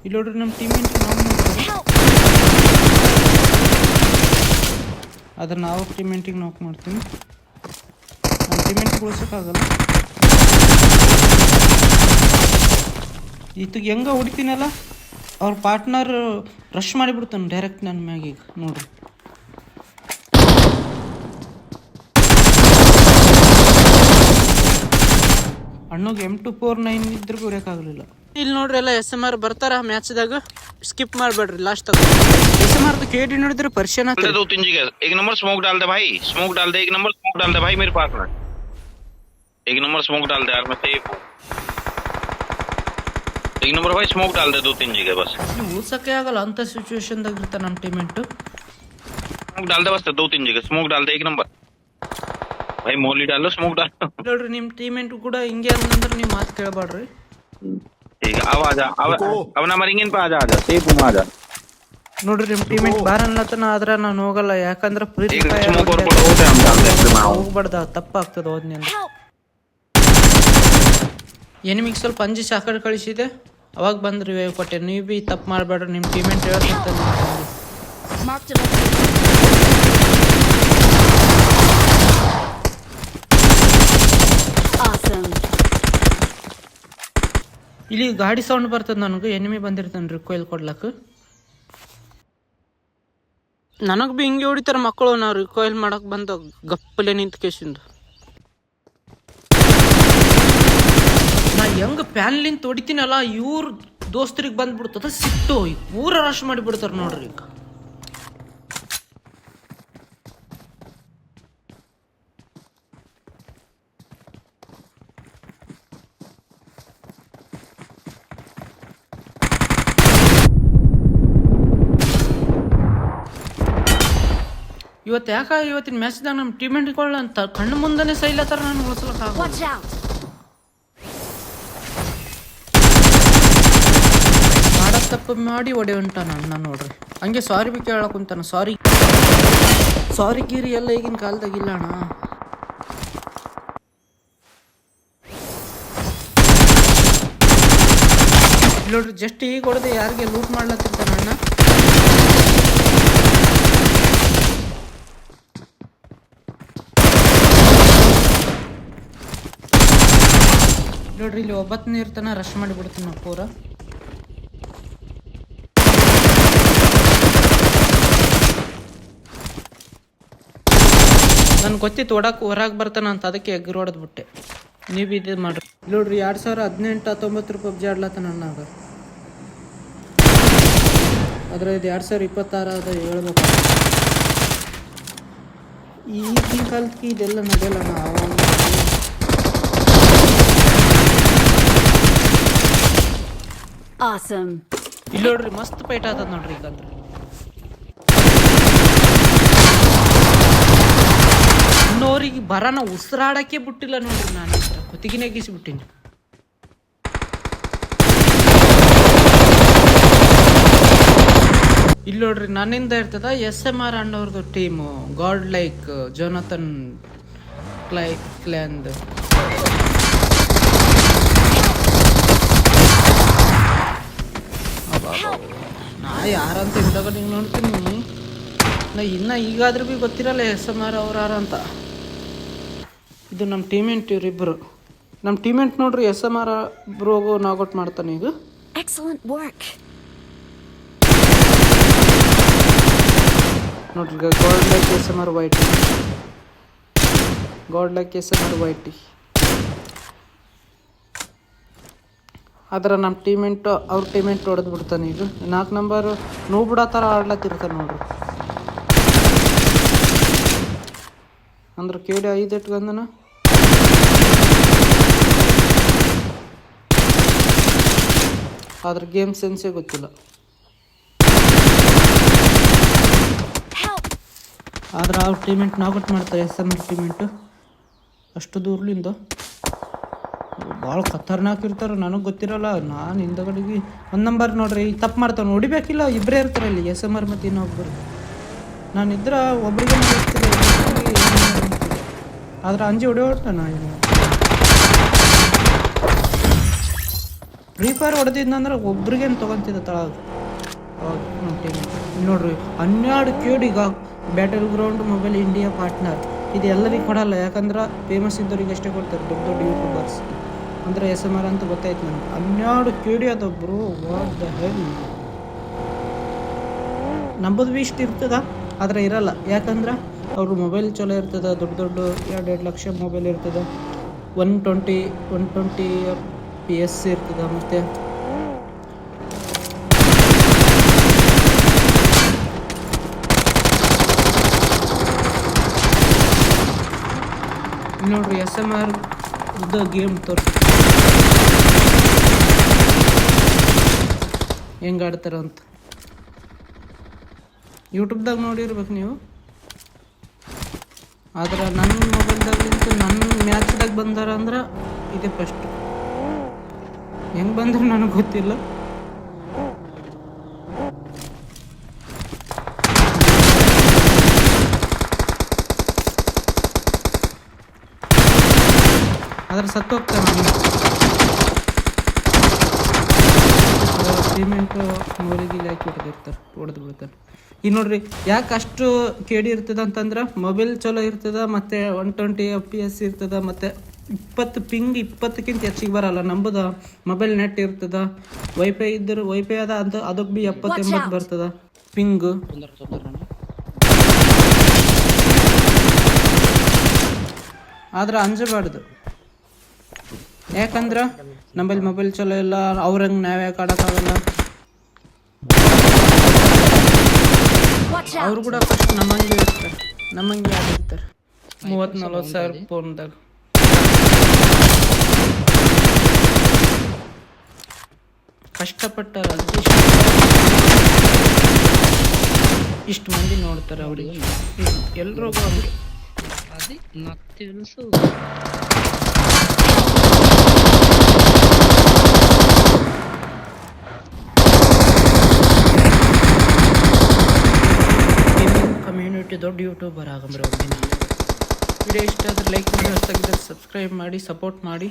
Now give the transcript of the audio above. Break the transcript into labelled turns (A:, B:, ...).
A: ಇಲ್ಲಿ ನೋಡ್ರಿ ನಮ್ಮ ಟೀಮೇಟ್ ಅದ್ರ ನಾವು ಟೀಮೇಟಿಗೆ ನಾಕ್ ಮಾಡ್ತೀನಿ. ನಮ್ಮ ಟೀಮೇಟ್ ಉಳಿಸೋಕ್ಕಾಗಲ್ಲ. ಈತಗೆ ಹೆಂಗ ಹೊಡಿತೀನಲ್ಲ ಅವ್ರ ಪಾರ್ಟ್ನರ್ ರಶ್ ಮಾಡಿಬಿಡ್ತಾನೆ ಡೈರೆಕ್ಟ್ ನನ್ನ ಮ್ಯಾಗ. ಈಗ ನೋಡ್ರಿ ಅಣ್ಣಗೆ M249 ಇದ್ರೂ ಗುರಿಯೋಕ್ಕಾಗಲಿಲ್ಲ. ಇಲ್ಲಿ ನೋಡ್ರಿ ಎಲ್ಲ SMR ಬರ್ತಾರ ಮ್ಯಾಚ್ದಾಗ, स्किप ಮಾಡಬೇಡ್ರಿ ಲಾಸ್ಟ್ तक. SMR तो केडी ನೋಡಿದ್ರೆ पर्शियन आता है.
B: 2-3 जगह एक नंबर स्मोक डाल दे भाई, स्मोक डाल दे, एक नंबर स्मोक डाल दे भाई मेरे पास में, एक नंबर स्मोक डाल दे यार, मैं सेफ हूं. एक नंबर भाई स्मोक डाल दे 2-3 जगह बस.
A: ಉಳ್ಸಕ್ಕೆ ಆಗಲ್ಲ ಅಂತ ಸಿಚುವೇಶನ್ ದಾಗ ಇರ್ತಾನೆ ನಮ್ಮ ಟೀಮೇಟ್.
B: स्मोक डाल दे बस 2-3 जगह स्मोक डाल दे, एक नंबर भाई मोली डाल लो, स्मोक डाल
A: ನೋಡ್ರಿ ನಿಮ್ಮ ಟೀಮೇಟ್ ಕೂಡ ಹಿಂಗೆ ಅಂದ್ರೆ ನೀವು ಮಾತು ಕೇಳಬೇಡ್ರಿ.
B: ठीक है अब आजा, अब ना मरेंगे इन पे, आजा आजा सेफ हूं, आजा.
A: ನೋಡ್ರಿ ನಿಮ್ಮ ಟೀಮೇಟ್ ಬಾರ ಅನ್ಲತ್ತನ ಆದ್ರೆ ನಾನು ಹೋಗಲ್ಲ, ಯಾಕಂದ್ರೆ ಪ್ರೀತಿ ಹೋಗ್ಬಾರ್ದ, ತಪ್ಪಾಗ್ತದೆ ಹೋದ್ನಿ ಅಂದ್ರೆ. ಎನಿಮಿಗೆ ಸ್ವಲ್ಪ ಅಂಜಿ ಸಾಕಡೆ ಕಳಿಸಿದೆ, ಅವಾಗ ಬಂದ್ರಿ ವೇವ್ ಕೊಟ್ಟೆ. ನೀವು ಬಿ ತಪ್ಪು ಮಾಡಬೇಡ್ರಿ, ನಿಮ್ಮ ಟೀಮೇಟ್ ಹೇಳ್ತಿರ್ತಾನೆ. ಇಲ್ಲಿ ಗಾಡಿ ಸೌಂಡ್ ಬರ್ತದೆ ನನಗೆ, ಎನಿಮಿ ಬಂದಿರ್ತಾನೆ ರಿಕ್ವೈಲ್ ಕೊಡ್ಲಕ್ಕ. ನನಗೆ ಬಿ ಹಿಂಗೆ ಹೊಡಿತಾರೆ ಮಕ್ಕಳು, ನಾವು ರಿಕ್ವೈಲ್ ಮಾಡಕ್ ಬಂದ ಗಪ್ಪಲೆ ನಿಂತ ಕೇಸಿಂದ. ನಾ ಹೆಂಗ ಪ್ಯಾನ್ಲಿಂತ ಹೊಡಿತೀನಲ್ಲ, ಇವ್ರ ದೋಸ್ತರಿಗೆ ಬಂದ್ಬಿಡ್ತದ ಸಿಟ್ಟು, ಊರ ರಶ್ ಮಾಡಿಬಿಡ್ತಾರೆ ನೋಡ್ರಿ. ಈಗ ಇವತ್ತು ಯಾಕೆ ಇವತ್ತಿನ ಮ್ಯಾಚ್ದಾಗ ನಮ್ಮ ಟೀಮೇಟ್ಗಳು ಅಂತ ಕಣ್ಣು ಮುಂದೆನೇ ಸೈಲತ್ತಾರ, ನಾನು ಉಳಿಸ್ಲಕ್ಕಾಗ. ಮಾಡೋ ತಪ್ಪು ಮಾಡಿ ಒಡೆ ಉಂಟ ನಾನು ನೋಡ್ರಿ. ಹಂಗೆ ಸಾರಿ ಬಿ ಕೇಳಕ್ ಕುಂತಾನ. ಸಾರಿ ಗೀರಿ ಎಲ್ಲ ಈಗಿನ ಕಾಲದಾಗಿಲ್ಲ ಅಣ್ಣ. ನೋಡ್ರಿ ಜಸ್ಟ್ ಈಗ ಹೊಡೆದೆ ಯಾರಿಗೆ ಲೂಟ್ ಮಾಡ್ಲತ್ತಿರ್ತಾನ ಅಣ್ಣ. ನೋಡ್ರಿ ಇಲ್ಲಿ ಒಬ್ಬತ್ತನೇ ಇರ್ತಾನ, ರಶ್ ಮಾಡಿಬಿಡ್ತಾನ ಪೂರ. ನನ್ಗೆ ಗೊತ್ತಿತ್ತು ಹೊರಗೆ ಬರ್ತಾನ ಅಂತ, ಅದಕ್ಕೆ ಎಗ್ರು ಹೊಡೆದ್ಬಿಟ್ಟೆ. ನೀವು ಇದು ಮಾಡ್ರಿ. ನೋಡ್ರಿ 2018-19 ಪಬ್ಜಿ ಆಡ್ಲತ್ತಾನ ಅಣ್ಣಾಗ, ಆದ್ರೆ ಇದು 2026 ಅದ ಹೇಳ್ಬೇಕು. ಈಗಿನ ಕಾಲಕ್ಕೆ ಇದೆಲ್ಲ ನಡೆಯಲ್ಲ. ನಾವು ಇಲ್ಲಿ ನೋಡ್ರಿ ಮಸ್ತ್ ಫೈಟ್ ಆತದ ನೋಡ್ರಿ. ಈಗ ಅಂದ್ರೆ ಇನ್ನೋರಿಗೆ ಬರಾನ ಉಸಿರಾಡಕ್ಕೆ ಬಿಟ್ಟಿಲ್ಲ ನೋಡ್ರಿ. ನಾನು ಕುತ್ತಿಗೆನೇ ಗೀಸಿಬಿಟ್ಟಿನಿ. ಇಲ್ಲಿ ನೋಡ್ರಿ ನನ್ನಿಂದ ಇರ್ತದ SMR ಅಣ್ಣವ್ರದ್ದು ಟೀಮು, ಗಾಡ್ ಲೈಕ್ ಜೋನಥನ್ ಕ್ಲ್ಯಾಂದ್. ನಾ ಯಾರಂತ ಹಿಂದಗಡೆ ನೋಡ್ತೀನಿ. ನಾ ಇನ್ನು ಈಗಾದ್ರೂ ಭೀ ಗೊತ್ತಿರಲ್ಲ SMR ಅವ್ರು ಯಾರು ಅಂತ. ಇದು ನಮ್ಮ ಟೀಮೇಟ್, ಇವರಿಬ್ಬರು ನಮ್ಮ ಟೀಮೇಟ್ ನೋಡ್ರಿ. SMR ಬ್ರೋಗು ನಾಗೌಟ್ ಮಾಡ್ತಾನೆ ಈಗ. ನೋಡ್ರಿ ಗಾಡ್ ಲೈಕ್ SMR ವೈಟಿ, ಗಾಡ್ ಲೈಕ್ SMR ವೈಟಿ. ಆದ್ರೆ ನಮ್ಮ ಟೀಮೆಂಟ್ ಅವ್ರ ಟೀಮೆಂಟ್ ಹೊಡೆದು ಬಿಡ್ತಾನೆ. ಈಗ 4 ನಂಬರ್ ನೋವು ಬಿಡೋ ಥರ ಆಡ್ಲತ್ತಿರ್ತಾನೆ ನೋಡ್ರಿ. ಅಂದ್ರೆ ಕೇಳಿ 5 ಇಟ್ಕೊಂಡನ. ಆದ್ರೆ ಗೇಮ್ ಸೆನ್ಸೇ ಗೊತ್ತಿಲ್ಲ. ಆದ್ರೆ ಅವ್ರ ಟೀಮೆಂಟ್ ನಾಗೌಟ್ ಮಾಡ್ತಾರೆ SMR ಟೀಮೆಂಟು. ಅಷ್ಟು ದೂರ್ಲಿಂದ ಭಾಳ ಖತರ್ನಾಕ್ ಇರ್ತಾರೆ, ನನಗೆ ಗೊತ್ತಿರಲ್ಲ. ನಾನು ಹಿಂದಗಡೆಗೆ 1 ನಂಬರ್ ನೋಡ್ರಿ ತಪ್ಪು ಮಾಡ್ತಾವೆ, ನೋಡಿಬೇಕಿಲ್ಲ. ಇಬ್ಬರೇ ಇರ್ತಾರೆ ಇಲ್ಲಿ SMR ಮತ್ತು ಇನ್ನೊಬ್ಬರು. ನಾನಿದ್ರೆ ಒಬ್ರಿಗೆ ಆದ್ರೆ ಅಂಜಿ ಹೊಡೆಯೋಟ. ಫ್ರೀ ಫೈರ್ ಹೊಡೆದಿದ್ನಂದ್ರೆ ಒಬ್ರಿಗೇನು ತೊಗೊತಿದ್ದ ತಳಗ ನಮ್ಮ ಟೀಮ್ ನೋಡ್ರಿ 12 ಕೇಡಿಗ battleground mobile India partner. ಇದು ಎಲ್ಲರಿಗೆ ಕೊಡಲ್ಲ, ಯಾಕಂದ್ರೆ ಫೇಮಸ್ ಇದ್ದವ್ರಿಗೆ ಅಷ್ಟೇ ಕೊಡ್ತಾರೆ, ದೊಡ್ಡ ದೊಡ್ಡ ಯೂಟ್ಯೂಬರ್ಸ್ ಅಂದರೆ SMR ಅಂತ ಗೊತ್ತಾಯ್ತು ನನಗೆ. 12 ಕೇಡಿ ಅದ ಬ್ರೋ, ವಾಟ್ ದ ಹೆಲ್. ನಂಬುದು ಭೀ ಇಷ್ಟು ಇರ್ತದ, ಆದರೆ ಇರಲ್ಲ, ಯಾಕಂದ್ರೆ ಅವ್ರ ಮೊಬೈಲ್ ಚಲೋ ಇರ್ತದೆ, ದೊಡ್ಡ ದೊಡ್ಡ 2-2 ಲಕ್ಷ ಮೊಬೈಲ್ ಇರ್ತದೆ, 120 FPS ಇರ್ತದೆ. ಮತ್ತು ನೋಡ್ರಿ SMR ಗೇಮ್ ತೋರಿಸಿ ಹೆಂಗೆ ಆಡ್ತಾರ ಅಂತ ಯೂಟ್ಯೂಬ್ದಾಗ ನೋಡಿರ್ಬೇಕು ನೀವು. ಆದ್ರೆ ನನ್ನ ಮೊಬೈಲ್ದಾಗಲಿಂತ ನನ್ನ ಮ್ಯಾಚ್ದಾಗ ಬಂದಾರ ಅಂದ್ರೆ ಇದೇ ಫಸ್ಟ್. ಹೆಂಗೆ ಬಂದ್ರೆ ನನಗೆ ಗೊತ್ತಿಲ್ಲ. ಆದ್ರೆ ಸತ್ತು ಹೋಗ್ತಾರೆ, ಸಿಮೆಂಟ್ ಮೂಲಿಗೆ ಹಾಕಿ ಹೊಡೆದು ಬಿಡ್ತಾರೆ. ಈಗ ನೋಡ್ರಿ ಯಾಕೆ ಅಷ್ಟು ಕೇಡಿ ಇರ್ತದೆ ಅಂತಂದ್ರೆ ಮೊಬೈಲ್ ಚಲೋ ಇರ್ತದೆ, ಮತ್ತು 120 FPS ಇರ್ತದೆ, ಮತ್ತು 20 ಪಿಂಗ್ 20ಕ್ಕಿಂತ ಹೆಚ್ಚಿಗೆ ಬರಲ್ಲ. ನಂಬುದ ಮೊಬೈಲ್ ನೆಟ್ ಇರ್ತದೆ, ವೈಫೈ ಇದ್ದರೆ ವೈಫೈ ಅದ ಅಂತ ಅದಕ್ಕೆ ಭೀ 70-80 ಬರ್ತದೆ ಪಿಂಗು. ಆದ್ರೆ ಅಂಜಬಾರ್ದು, ಯಾಕಂದ್ರೆ ನಮ್ಮಲ್ಲಿ ಮೊಬೈಲ್ ಚಲೋ ಇಲ್ಲ, ಅವ್ರಂಗೆ ನಾವೇ ಆಡೋಕ್ಕಾಗಲ್ಲ. ಅವರು ಕೂಡ ಫಸ್ಟ್ ನಮ್ಮಂಗೆ ಇರ್ತಾರೆ, ನಮ್ಮಂಗೆ ಆಡಿರ್ತಾರೆ 30-40 ಸಾವಿರ ಫೋನ್ದಾಗ. ಕಷ್ಟಪಟ್ಟಾರ, ಇಷ್ಟು ಮಂದಿ ನೋಡ್ತಾರೆ ಅವ್ರಿಗೆ, ಎಲ್ಲರೂ ಅವ್ರಿಗೆ
C: అది నాకు తెలుసు.
A: ಕಮ್ಯುನಿಟಿ ದೊಡ್ಡ ಯೂಟ್ಯೂಬರ್ ಆಗಂಬ್ರೆ. ವಿಡಿಯೋ ಇಷ್ಟ ಆದರೆ ಲೈಕ್ ಮಾಡಿ, ಹೊಸದಾಗಿದ್ದರೆ ಸಬ್ಸ್ಕ್ರೈಬ್ ಮಾಡಿ, ಸಪೋರ್ಟ್ ಮಾಡಿ.